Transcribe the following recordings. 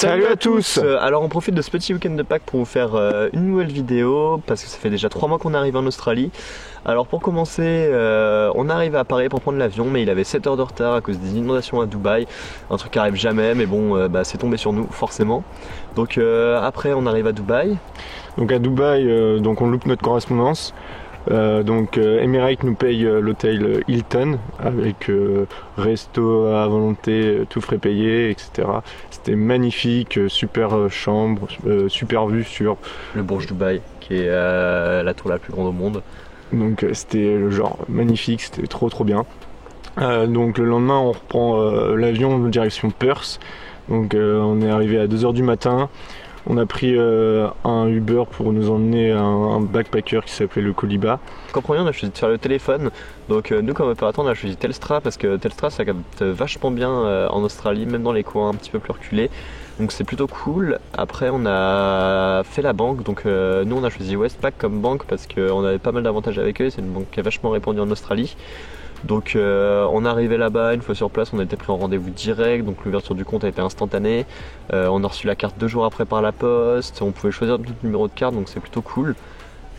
Salut à tous. Alors on profite de ce petit week-end de Pâques pour vous faire une nouvelle vidéo parce que ça fait déjà 3 mois qu'on est arrivé en Australie. Alors pour commencer, on est arrivé à Paris pour prendre l'avion, mais il avait 7 heures de retard à cause des inondations à Dubaï. Un truc qui arrive jamais, mais bon, c'est tombé sur nous forcément. Donc après on arrive à Dubaï. Donc à Dubaï, donc on loupe notre correspondance. Emirates nous paye l'hôtel Hilton avec resto à volonté, tout frais payé, etc. C'était magnifique, super chambre, super vue sur le Burj Dubaï, qui est la tour la plus grande au monde. Donc c'était genre magnifique, c'était trop bien. Donc le lendemain on reprend l'avion direction Perth. Donc on est arrivé à 2h du matin. On a pris un Uber pour nous emmener à un backpacker qui s'appelait le Koliba. En premier, on a choisi de faire le téléphone. Donc nous, comme opérateur, on a choisi Telstra parce que Telstra, ça capte vachement bien en Australie, même dans les coins un petit peu plus reculés. Donc c'est plutôt cool. Après, on a fait la banque. Donc nous, on a choisi Westpac comme banque parce qu'on avait pas mal d'avantages avec eux. C'est une banque qui est vachement répandue en Australie. Donc on est arrivé là-bas, une fois sur place on a été pris en rendez-vous direct, donc l'ouverture du compte a été instantanée. On a reçu la carte 2 jours après par la poste, on pouvait choisir notre numéro de carte, donc c'est plutôt cool.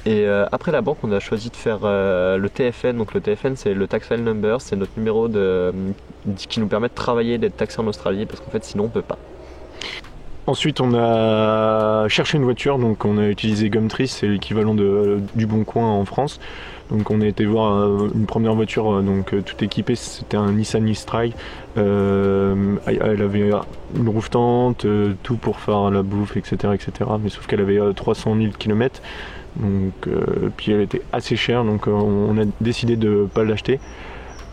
Et après la banque on a choisi de faire le TFN, donc le TFN c'est le Tax File Number, c'est notre numéro qui nous permet de travailler, d'être taxé en Australie, parce qu'en fait sinon on peut pas. Ensuite on a cherché une voiture, donc on a utilisé Gumtree, c'est l'équivalent du Bon Coin en France. Donc on a été voir une première voiture tout équipée, c'était un Nissan E-Strike. Elle avait une roof-tente, tout pour faire la bouffe, etc. Mais sauf qu'elle avait 300 000 km. Donc, puis elle était assez chère, donc on a décidé de ne pas l'acheter.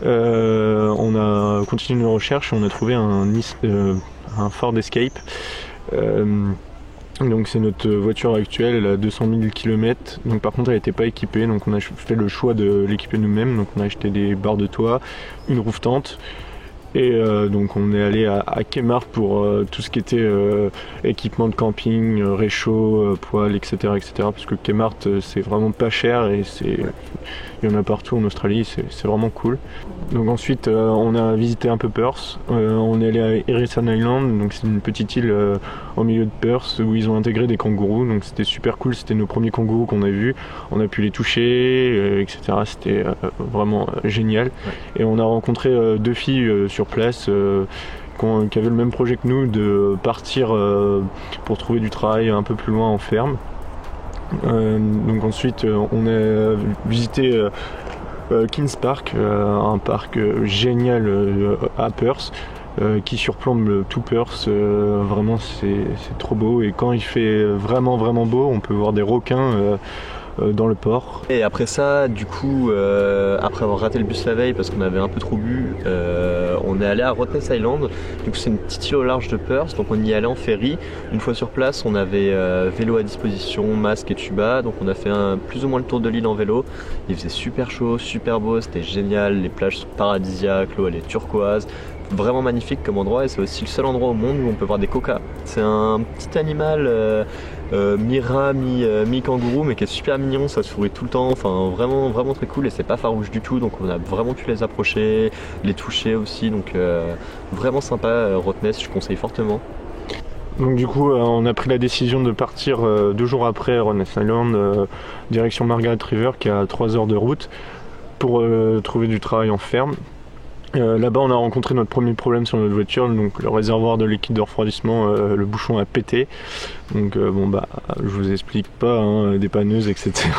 On a continué nos recherches et on a trouvé un Ford Escape. Donc c'est notre voiture actuelle, elle a 200 000 km, donc par contre elle n'était pas équipée, donc on a fait le choix de l'équiper nous-mêmes, donc on a acheté des barres de toit, une roof-tente, et donc on est allé à Kmart pour tout ce qui était équipement de camping, réchaud, poêle, etc., parce que Kmart c'est vraiment pas cher et il y en a partout en Australie, c'est vraiment cool. Donc ensuite on a visité un peu Perth, on est allé à Harrison Island, donc c'est une petite île au milieu de Perth où ils ont intégré des kangourous, donc c'était super cool, c'était nos premiers kangourous qu'on a vus, on a pu les toucher, etc. C'était vraiment génial. Ouais. Et on a rencontré 2 filles sur place qui avaient le même projet que nous de partir pour trouver du travail un peu plus loin en ferme. Donc ensuite on a visité Kings Park, un parc génial à Perth qui surplombe tout Perth. Vraiment c'est trop beau, et quand il fait vraiment beau on peut voir des requins dans le port. Et après ça, du coup, après avoir raté le bus la veille parce qu'on avait un peu trop bu, on est allé à Rottnest Island. Du coup c'est une petite île au large de Perth, donc on y allait en ferry. Une fois sur place on avait vélo à disposition, masque et tuba, donc on a fait plus ou moins le tour de l'île en vélo. Il faisait super chaud, super beau, c'était génial, les plages sont paradisiaques, l'eau elle est turquoise. Vraiment magnifique comme endroit, et c'est aussi le seul endroit au monde où on peut voir des kokas. C'est un petit animal mi-rat, mi-kangourou, mais qui est super mignon, ça se sourit tout le temps, enfin vraiment très cool, et c'est pas farouche du tout, donc on a vraiment pu les approcher, les toucher aussi, donc vraiment sympa. Rottnest, je conseille fortement. Donc du coup on a pris la décision de partir 2 jours après Rottnest Island, direction Margaret River, qui a 3 heures de route, pour trouver du travail en ferme. Là-bas on a rencontré notre premier problème sur notre voiture, donc le réservoir de liquide de refroidissement, le bouchon a pété. Donc je vous explique pas, hein, dépanneuse, etc.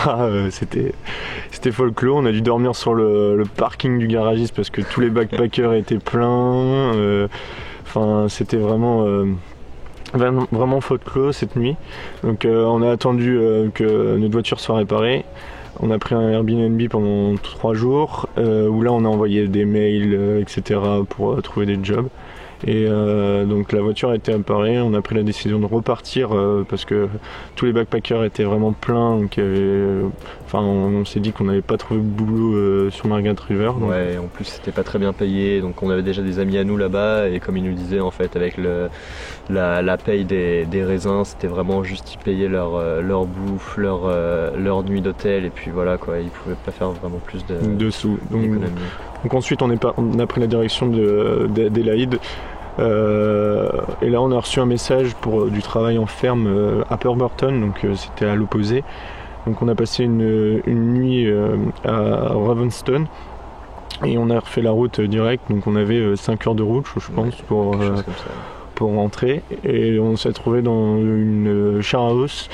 C'était folklore. On a dû dormir sur le parking du garagiste parce que tous les backpackers étaient pleins. C'était vraiment folklore cette nuit. Donc on a attendu que notre voiture soit réparée. On a pris un Airbnb pendant 3 jours, où là on a envoyé des mails, etc. pour trouver des jobs. Et donc la voiture a été réparée, on a pris la décision de repartir parce que tous les backpackers étaient vraiment pleins, donc on s'est dit qu'on n'avait pas trouvé de boulot sur Margaret River. Donc. Ouais, en plus c'était pas très bien payé, donc on avait déjà des amis à nous là-bas, et comme ils nous disaient en fait avec la paye des raisins, c'était vraiment juste ils payaient leur bouffe, leur nuit d'hôtel, et puis voilà quoi, ils pouvaient pas faire vraiment plus de sous. Donc ensuite on a pris la direction d'Adélaïde. Et là on a reçu un message pour du travail en ferme à Pemberton, donc c'était à l'opposé. Donc on a passé une nuit à Ravenstone et on a refait la route directe, donc on avait 5 heures de route je pense pour rentrer, et on s'est trouvé dans une share house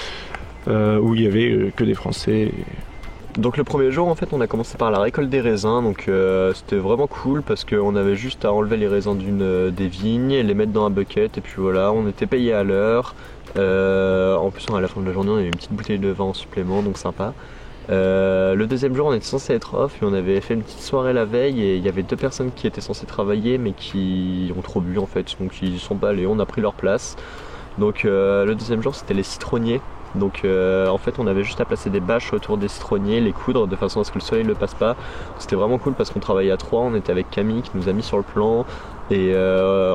où il y avait que des Français. Donc le premier jour en fait on a commencé par la récolte des raisins, donc c'était vraiment cool parce qu'on avait juste à enlever les raisins des vignes, les mettre dans un bucket et puis voilà, on était payé à l'heure. En plus à la fin de la journée on avait une petite bouteille de vin en supplément, donc sympa. Le deuxième jour on était censé être off et on avait fait une petite soirée la veille et il y avait 2 personnes qui étaient censées travailler mais qui ont trop bu en fait, donc ils sont pas allés, on a pris leur place. Donc le deuxième jour c'était les citronniers. Donc en fait on avait juste à placer des bâches autour des citronniers, les coudre de façon à ce que le soleil ne passe pas. C'était vraiment cool parce qu'on travaillait à 3, on était avec Camille qui nous a mis sur le plan et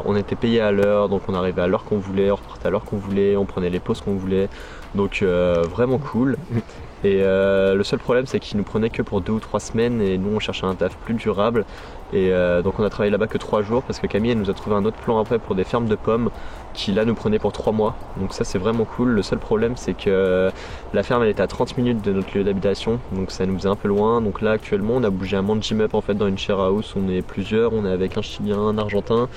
on était payé à l'heure, donc on arrivait à l'heure qu'on voulait, on repartait à l'heure qu'on voulait, on prenait les pauses qu'on voulait, donc vraiment cool. Et le seul problème c'est qu'ils nous prenaient que pour 2 ou 3 semaines et nous on cherchait un taf plus durable. Et donc on a travaillé là-bas que 3 jours parce que Camille elle nous a trouvé un autre plan après pour des fermes de pommes qui là nous prenaient pour 3 mois. Donc ça c'est vraiment cool. Le seul problème c'est que la ferme elle était à 30 minutes de notre lieu d'habitation, donc ça nous faisait un peu loin. Donc là actuellement on a bougé à Manjimup en fait dans une share house, on est plusieurs, on est avec un Chilien, un Argentin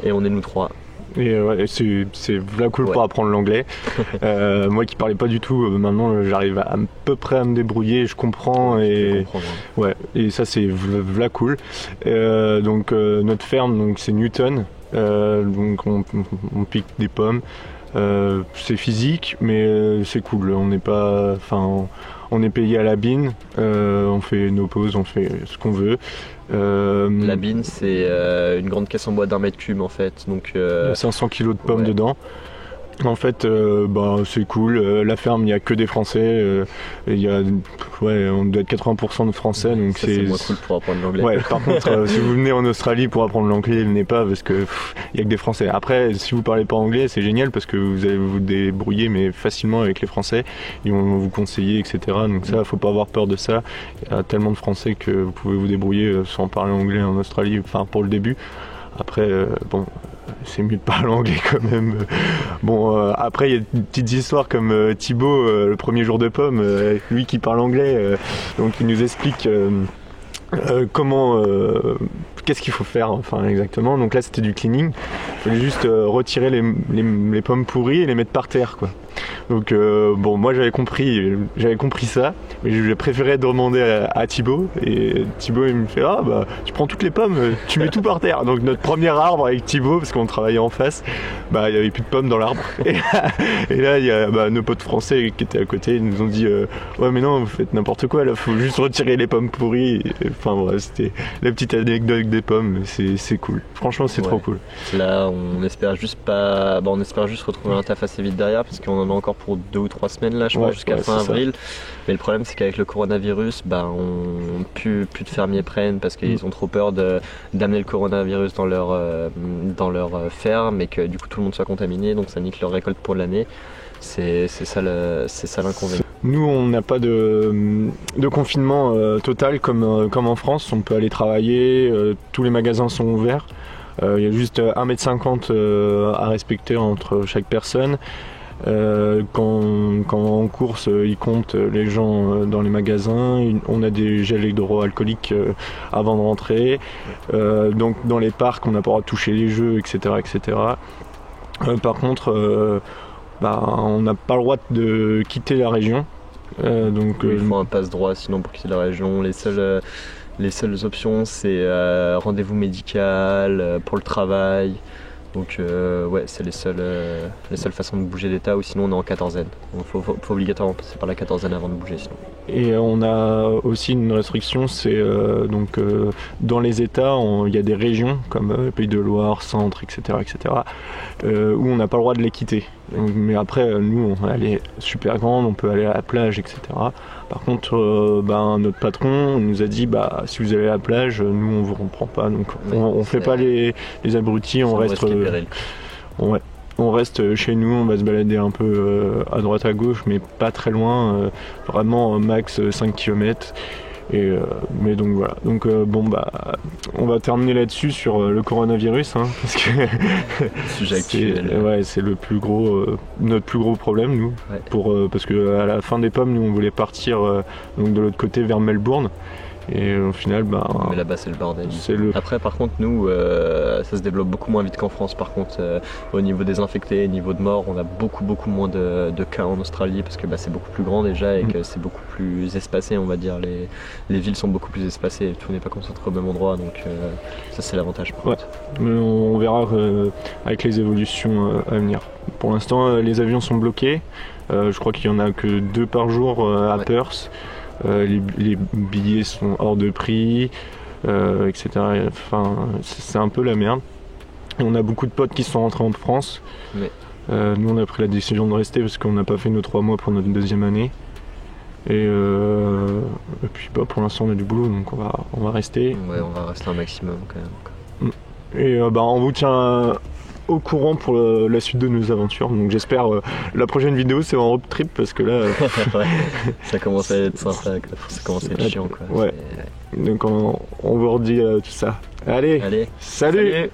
et on est nous 3. Et ouais, c'est vraiment cool pour apprendre l'anglais. Moi qui parlais pas du tout, maintenant j'arrive à peu près à me débrouiller, je comprends et ouais, et ça c'est vraiment cool. Donc notre ferme, donc c'est Newton, donc on pique des pommes. C'est physique, mais c'est cool. On n'est pas, enfin, on est payé à la bine. On fait nos pauses, on fait ce qu'on veut. La bine, c'est une grande caisse en bois d'1 mètre cube en fait. Donc, il y a 500 kilos de pommes dedans. En fait, c'est cool. La ferme, il n'y a que des Français. Il y a, on doit être 80% de Français. Donc c'est moins cool pour apprendre l'anglais. Ouais, par contre, si vous venez en Australie pour apprendre l'anglais, venez pas parce que il y a que des Français. Après, si vous parlez pas anglais, c'est génial parce que vous allez vous débrouiller mais facilement avec les Français. Ils vont vous conseiller, etc. Donc ça, faut pas avoir peur de ça. Il y a tellement de Français que vous pouvez vous débrouiller sans parler anglais en Australie. Enfin, pour le début. Après, c'est mieux de parler anglais quand même. Bon, après, il y a des petites histoires comme Thibaut, le premier jour de pommes, lui qui parle anglais, donc il nous explique comment, qu'est-ce qu'il faut faire, enfin exactement. Donc là, c'était du cleaning. Il fallait juste retirer les pommes pourries et les mettre par terre, quoi. Donc moi j'avais compris ça, mais j'ai préféré demander à Thibaut, et Thibaut il me fait tu prends toutes les pommes, tu mets tout par terre. Donc notre premier arbre avec Thibaut, parce qu'on travaillait en face, il y avait plus de pommes dans l'arbre. Et là il y a nos potes français qui étaient à côté, ils nous ont dit ouais mais non vous faites n'importe quoi là, faut juste retirer les pommes pourries. Enfin voilà, c'était la petite anecdote des pommes, c'est cool. Franchement c'est trop cool. Là on espère juste retrouver un taf assez vite derrière parce qu'on en a encore pour 2 ou 3 semaines là je pense jusqu'à fin avril. Mais le problème c'est qu'avec le coronavirus plus de fermiers prennent parce qu'ils ont trop peur d'amener le coronavirus dans leur ferme et que du coup tout le monde soit contaminé, donc ça nique leur récolte pour l'année. C'est ça l'inconvénient. Nous on n'a pas de confinement total comme en France, on peut aller travailler, tous les magasins sont ouverts. Il y a juste 1,50 m à respecter entre chaque personne. Quand en course ils comptent les gens dans les magasins, on a des gels hydroalcooliques avant de rentrer, donc dans les parcs on n'a pas le droit de toucher les jeux, etc. Par contre on n'a pas le droit de quitter la région, donc il faut un passe-droit sinon pour quitter la région. Les seules options c'est rendez-vous médical pour le travail. Donc c'est les seules façons de bouger d'État, ou sinon on est en quatorzaine. Il faut obligatoirement passer par la quatorzaine avant de bouger sinon. Et on a aussi une restriction, c'est dans les États, il y a des régions comme Pays de Loire, Centre, etc. Où on n'a pas le droit de les quitter. Mais après, nous, elle est super grande, on peut aller à la plage, etc. Par contre, notre patron nous a dit, si vous allez à la plage, nous, on vous reprend pas. Donc, on fait pas les abrutis, on reste... On reste chez nous, on va se balader un peu à droite à gauche, mais pas très loin, vraiment max 5 km. Mais donc voilà. Donc bon bah on va terminer là-dessus sur le coronavirus, hein, parce que sujet actuel. Ouais, c'est le plus gros, notre plus gros problème nous. Ouais. Parce que à la fin des pommes, nous on voulait partir donc de l'autre côté vers Melbourne. Et au final, mais là-bas c'est le bordel. Le... Après par contre nous, ça se développe beaucoup moins vite qu'en France. Par contre au niveau des infectés, au niveau de morts, on a beaucoup moins de cas en Australie parce que c'est beaucoup plus grand déjà et que c'est beaucoup plus espacé, on va dire. Les villes sont beaucoup plus espacées et tout n'est pas concentré au même endroit, donc ça c'est l'avantage par contre. Mais on verra avec les évolutions à venir. Pour l'instant les avions sont bloqués, je crois qu'il y en a que 2 par jour à Perth. Les billets sont hors de prix, etc. Enfin, c'est un peu la merde. Et on a beaucoup de potes qui sont rentrés en France. Ouais. Nous, on a pris la décision de rester parce qu'on n'a pas fait nos 3 mois pour notre 2e année. Et puis pour l'instant, on a du boulot, donc on va rester. Ouais, on va rester un maximum quand même. Et on vous tient au courant pour la suite de nos aventures. Donc j'espère la prochaine vidéo c'est en road trip parce que là ouais, ça commence à être sympa, ça commence à être chiant quoi. Ouais. Donc on vous redit tout ça. Allez. Salut.